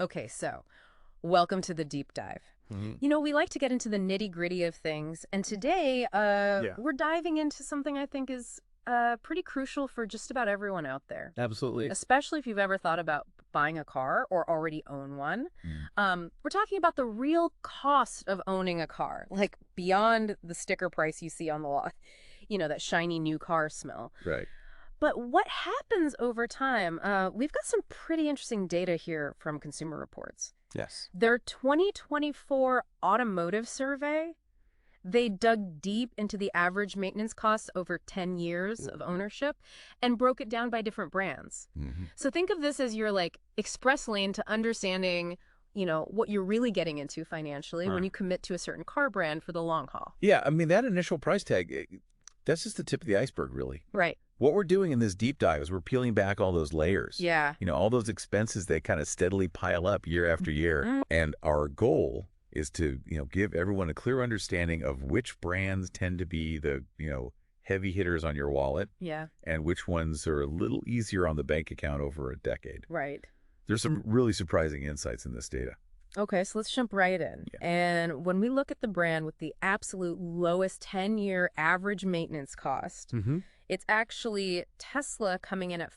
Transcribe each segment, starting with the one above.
Okay, so welcome to the deep dive. Hmm. We like to get into the nitty-gritty of things, and today Yeah, we're diving into something I think is pretty crucial for just about everyone out there, absolutely. especially if you've ever thought about buying a car or already own one. Mm. We're talking about the real cost of owning a car, like beyond the sticker price you see on the lot, that shiny new car smell. Right. But what happens over time? We've got some pretty interesting data here from Consumer Reports. Yes. Their 2024 automotive survey, they dug deep into the average maintenance costs over 10 years of ownership and broke it down by different brands. Hmm. So think of this as your like express lane to understanding, what you're really getting into financially when Huh. you commit to a certain car brand for the long haul. Yeah, I mean, that initial price tag, that's just the tip of the iceberg, really. Right. What we're doing in this deep dive is we're peeling back all those layers. Yeah. All those expenses that kind of steadily pile up year after year. Mm, And our goal is to, give everyone a clear understanding of which brands tend to be the, heavy hitters on your wallet yeah. and which ones are a little easier on the bank account over a decade. Right. There's some really surprising insights in this data. Okay, so let's jump right in. Yeah. And when we look at the brand with the absolute lowest 10-year average maintenance cost, Mm-hmm. it's actually Tesla coming in at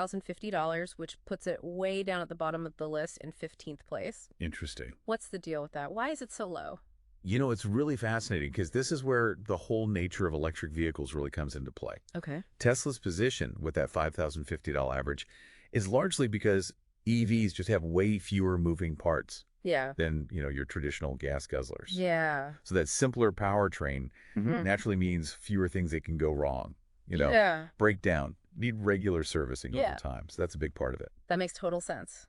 $5,050, which puts it way down at the bottom of the list in 15th place. Interesting. What's the deal with that? Why is it so low? It's really fascinating because this is where the whole nature of electric vehicles really comes into play. Okay. Tesla's position with that $5,050 average is largely because EVs just have way fewer moving parts Yeah. than, your traditional gas guzzlers. Yeah. So that simpler powertrain Mhm. naturally means fewer things that can go wrong, Yeah. break down, need regular servicing Yeah. over time. So that's a big part of it. That makes total sense.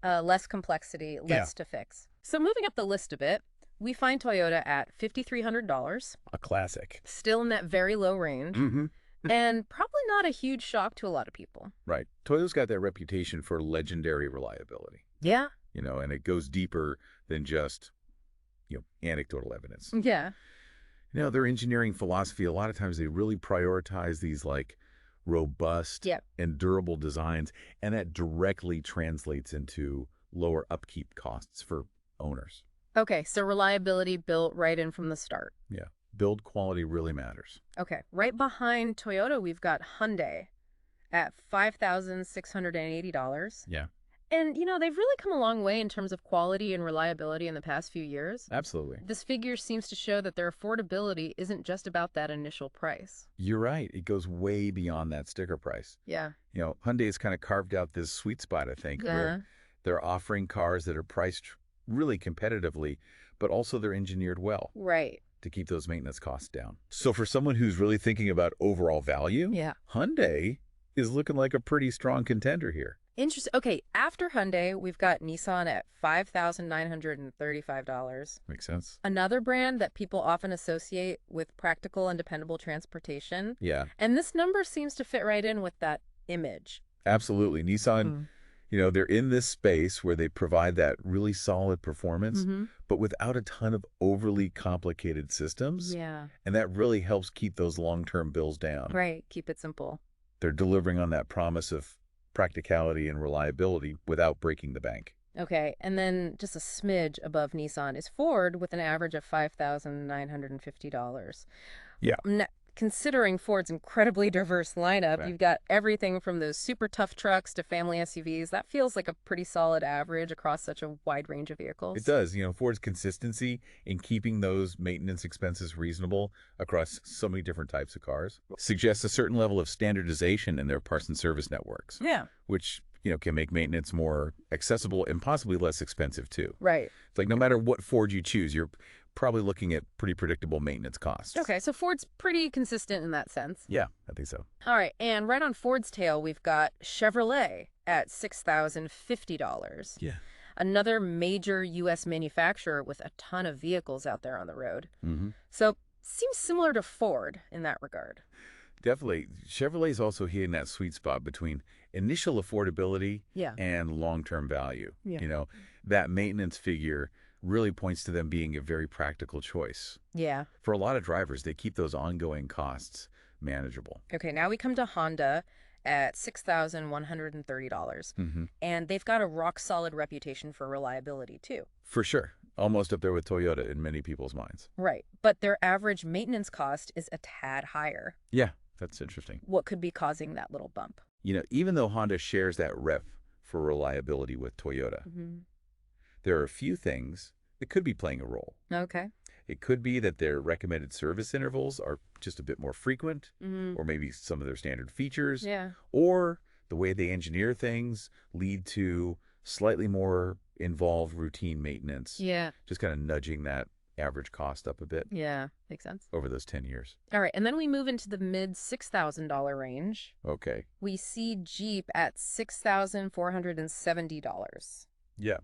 Less complexity, less to fix. So moving up the list a bit, we find Toyota at $5,300, A classic. still in that very low range. Mm-hmm. And probably not a huge shock to a lot of people. Right. Toyota's got that reputation for legendary reliability. Yeah. And it goes deeper than just, anecdotal evidence. Yeah. Their engineering philosophy, a lot of times they really prioritize these like robust Yep. and durable designs, and that directly translates into lower upkeep costs for owners. Okay, so reliability built right in from the start. Yeah. Build quality really matters. Okay, right behind Toyota, we've got Hyundai at $5,680. Yeah. And, they've really come a long way in terms of quality and reliability in the past few years. Absolutely. This figure seems to show that their affordability isn't just about that initial price. You're right. It goes way beyond that sticker price. Yeah. Hyundai has kind of carved out this sweet spot, I think, Yeah. where they're offering cars that are priced really competitively, but also they're engineered well Right. to keep those maintenance costs down. So for someone who's really thinking about overall value, Yeah. Hyundai is looking like a pretty strong contender here. Interesting. Okay, after Hyundai, we've got Nissan at $5,935. Makes sense. Another brand that people often associate with practical and dependable transportation. Yeah, And this number seems to fit right in with that image. absolutely. Nissan, they're in this space where they provide that really solid performance, Mm-hmm. but without a ton of overly complicated systems. Yeah. And that really helps keep those long-term bills down. Right. Keep it simple. They're delivering on that promise of practicality and reliability without breaking the bank. Okay. And then just a smidge above Nissan is Ford with an average of $5,950. Yeah. Considering Ford's incredibly diverse lineup, Right. you've got everything from those super tough trucks to family SUVs. That feels like a pretty solid average across such a wide range of vehicles. It does. Ford's consistency in keeping those maintenance expenses reasonable across so many different types of cars suggests a certain level of standardization in their parts and service networks, Yeah. which, can make maintenance more accessible and possibly less expensive too. Right. It's like no matter what Ford you choose, you're probably looking at pretty predictable maintenance costs. Okay, so Ford's pretty consistent in that sense. Yeah, I think so. All right, and right on Ford's tail, we've got Chevrolet at $6,050. Yeah. Another major U.S. manufacturer with a ton of vehicles out there on the road. Mm-hmm. So seems similar to Ford in that regard. Definitely. Chevrolet's also hitting that sweet spot between initial affordability Yeah. and long-term value. Yeah. That maintenance figure really points to them being a very practical choice. Yeah. For a lot of drivers, they keep those ongoing costs manageable. Okay, now we come to Honda at $6,130. Mm-hmm. And they've got a rock-solid reputation for reliability, too. For sure. Almost up there with Toyota in many people's minds. Right. But their average maintenance cost is a tad higher. Yeah, that's interesting. What could be causing that little bump? Even though Honda shares that rep for reliability with Toyota, Mm-hmm. there are a few things that could be playing a role. Okay. It could be that their recommended service intervals are just a bit more frequent, Mm-hmm. or maybe some of their standard features, Yeah. or the way they engineer things lead to slightly more involved routine maintenance, Yeah. just kind of nudging that average cost up a bit Yeah. Makes sense. over those 10 years. All right. And then we move into the mid $6,000 range. Okay. We see Jeep at $6,470. Yeah.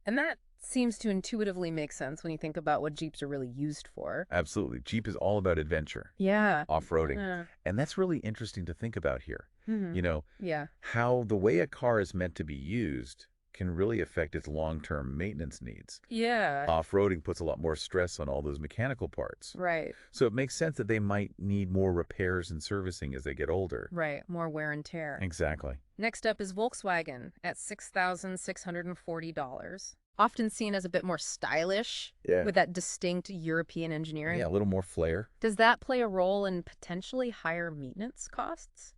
And that seems to intuitively make sense when you think about what Jeeps are really used for. Absolutely. Jeep is all about adventure, Yeah. off-roading. Yeah. And that's really interesting to think about here. Mhm. Yeah. How the way a car is meant to be used can really affect its long-term maintenance needs. Yeah. Off-roading puts a lot more stress on all those mechanical parts. Right. So it makes sense that they might need more repairs and servicing as they get older. Right. More wear and tear. Exactly. Next up is Volkswagen at $6,640. Often seen as a bit more stylish Yeah. with that distinct European engineering. Yeah, a little more flair. Does that play a role in potentially higher maintenance costs?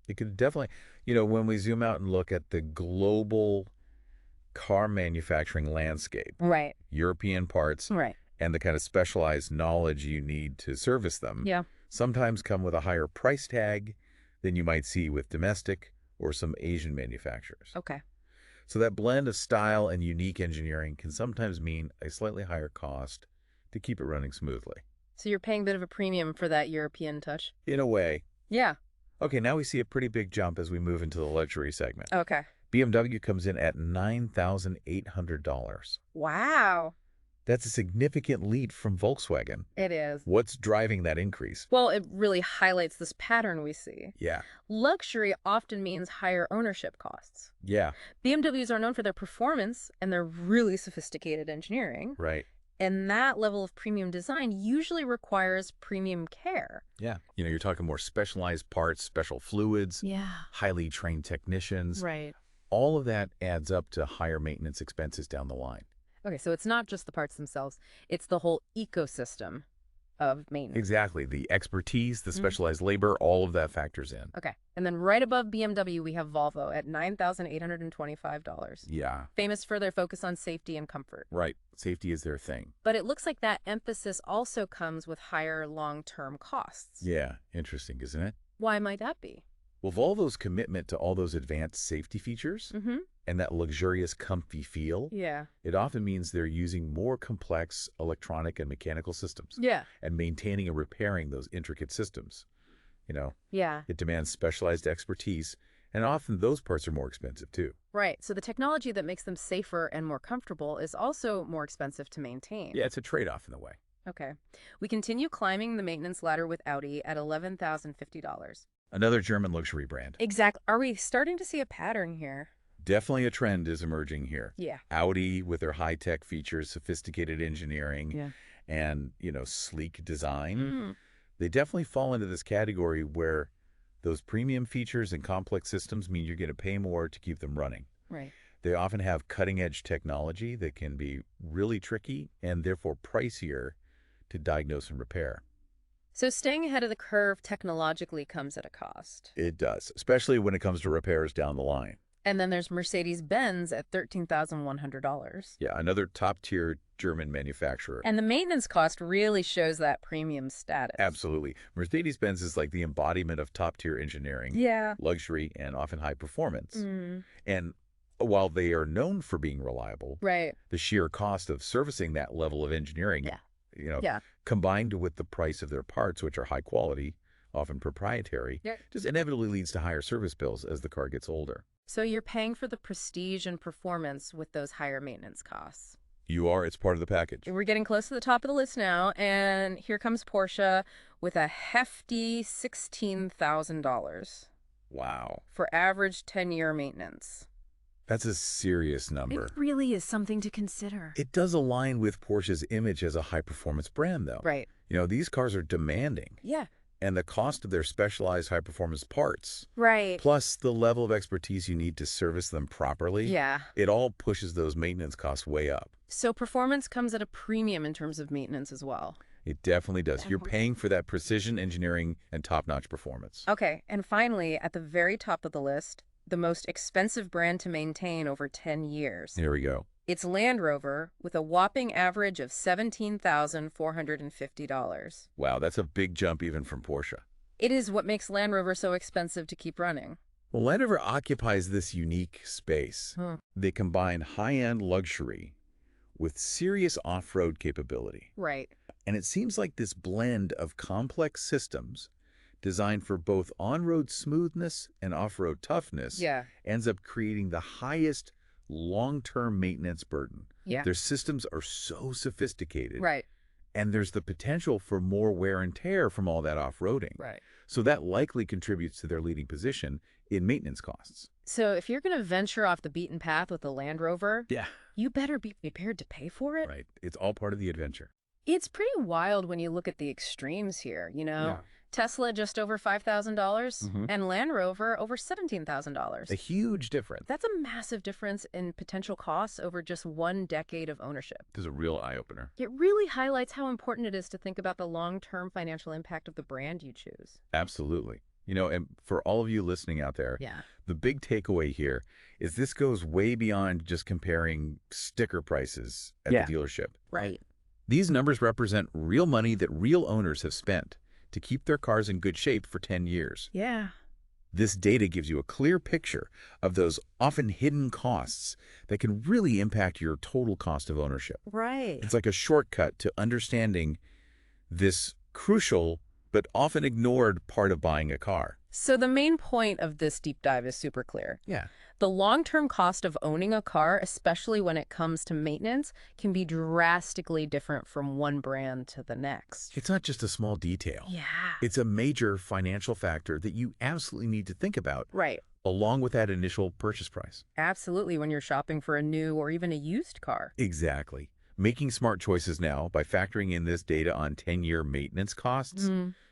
It could definitely, when we zoom out and look at the global car manufacturing landscape, Right. European parts, Right. and the kind of specialized knowledge you need to service them Yeah. sometimes come with a higher price tag than you might see with domestic or some Asian manufacturers. Okay. So that blend of style and unique engineering can sometimes mean a slightly higher cost to keep it running smoothly. So you're paying a bit of a premium for that European touch? In a way. Yeah. Okay, now we see a pretty big jump as we move into the luxury segment. Okay. BMW comes in at $9,800. Wow. That's a significant lead from Volkswagen. It is. What's driving that increase? Well, it really highlights this pattern we see. Yeah. Luxury often means higher ownership costs. Yeah, BMWs are known for their performance and their really sophisticated engineering. right. And that level of premium design usually requires premium care. Yeah. You're talking more specialized parts, special fluids, Yeah. highly trained technicians. Right. All of that adds up to higher maintenance expenses down the line. Okay, so it's not just the parts themselves. It's the whole ecosystem of maintenance. Exactly. The expertise, the specialized labor, all of that factors in. Okay. And then right above BMW, we have Volvo at $9,825. Yeah, Famous for their focus on safety and comfort. right. Safety is their thing. But it looks like that emphasis also comes with higher long-term costs. Yeah, interesting, isn't it? Why might that be? Well, Volvo's commitment to all those advanced safety features Mm-hmm. and that luxurious, comfy feel, Yeah. it often means they're using more complex electronic and mechanical systems Yeah. and maintaining and repairing those intricate systems. Yeah. It demands specialized expertise, and often those parts are more expensive too. Right. So the technology that makes them safer and more comfortable is also more expensive to maintain. Yeah, it's a trade-off in a way. Okay. We continue climbing the maintenance ladder with Audi at $11,050. Another German luxury brand. Exactly. Are we starting to see a pattern here? Definitely a trend is emerging here. Yeah. Audi with their high-tech features, sophisticated engineering, Yeah. and, sleek design. Mm. They definitely fall into this category where those premium features and complex systems mean you're going to pay more to keep them running. Right. They often have cutting-edge technology that can be really tricky and therefore pricier to diagnose and repair. So staying ahead of the curve technologically comes at a cost. It does, especially when it comes to repairs down the line. And then there's Mercedes-Benz at $13,100. Yeah, another top-tier German manufacturer. And the maintenance cost really shows that premium status. Absolutely. Mercedes-Benz is like the embodiment of top-tier engineering, Yeah. luxury, and often high performance. Mm. And while they are known for being reliable, Right. the sheer cost of servicing that level of engineering, Yeah. yeah, combined with the price of their parts, which are high quality, often proprietary, Yeah. just inevitably leads to higher service bills as the car gets older. So you're paying for the prestige and performance with those higher maintenance costs. You are, it's part of the package. We're getting close to the top of the list now, and here comes Porsche with a hefty $16,000 Wow. for average 10-year maintenance. That's a serious number. It really is something to consider. It does align with Porsche's image as a high-performance brand, though. Right. These cars are demanding. Yeah. and the cost of their specialized high-performance parts, Right. plus the level of expertise you need to service them properly, Yeah. it all pushes those maintenance costs way up. So performance comes at a premium in terms of maintenance as well. It definitely does. You're paying for that precision engineering and top-notch performance. Okay, and finally, at the very top of the list, the most expensive brand to maintain over 10 years. Here we go. It's Land Rover with a whopping average of $17,450. Wow, that's a big jump even from Porsche. It is what makes Land Rover so expensive to keep running. Well, Land Rover occupies this unique space. They combine high-end luxury with serious off-road capability. Right. And it seems like this blend of complex systems designed for both on-road smoothness and off-road toughness Yeah. ends up creating the highest long-term maintenance burden. Yeah. Their systems are so sophisticated. Right. And there's the potential for more wear and tear from all that off-roading. Right. So that likely contributes to their leading position in maintenance costs. So if you're going to venture off the beaten path with the Land Rover, Yeah. you better be prepared to pay for it. Right. It's all part of the adventure. It's pretty wild when you look at the extremes here, you know? Tesla just over $5,000 and Land Rover over $17,000. A huge difference. That's a massive difference in potential costs over just one decade of ownership. This is a real eye-opener. It really highlights how important it is to think about the long-term financial impact of the brand you choose. Absolutely. You know, and for all of you listening out there, Yeah. the big takeaway here is this goes way beyond just comparing sticker prices at the dealership. Right. These numbers represent real money that real owners have spent to keep their cars in good shape for 10 years. Yeah. This data gives you a clear picture of those often hidden costs that can really impact your total cost of ownership. Right. It's like a shortcut to understanding this crucial but often ignored part of buying a car. So the main point of this deep dive is super clear. Yeah. The long-term cost of owning a car, especially when it comes to maintenance, can be drastically different from one brand to the next. It's not just a small detail. Yeah. It's a major financial factor that you absolutely need to think about, Right. along with that initial purchase price. Absolutely, when you're shopping for a new or even a used car. Exactly. Making smart choices now by factoring in this data on 10-year maintenance costs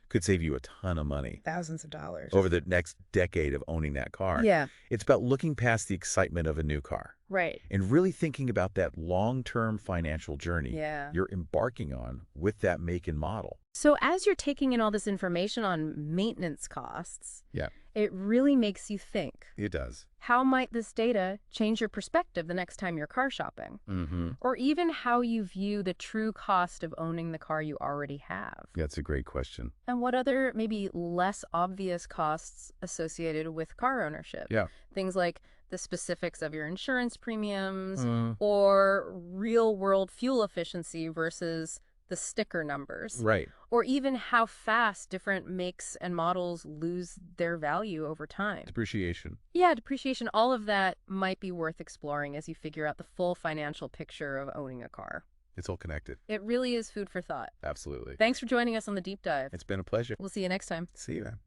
could save you a ton of money Thousands of dollars. over the next decade of owning that car. Yeah. It's about looking past the excitement of a new car Right. and really thinking about that long-term financial journey Yeah. you're embarking on with that make and model. So as you're taking in all this information on maintenance costs, it really makes you think. It does. How might this data change your perspective the next time you're car shopping? Or even how you view the true cost of owning the car you already have? That's a great question. And what other, maybe less obvious costs associated with car ownership? Yeah. Things like the specifics of your insurance premiums or real-world fuel efficiency versus the sticker numbers. Right. Or even how fast different makes and models lose their value over time. Depreciation. Yeah, depreciation, all of that might be worth exploring as you figure out the full financial picture of owning a car. It's all connected. It really is food for thought. Absolutely. Thanks for joining us on the deep dive. It's been a pleasure. We'll see you next time. See you, man.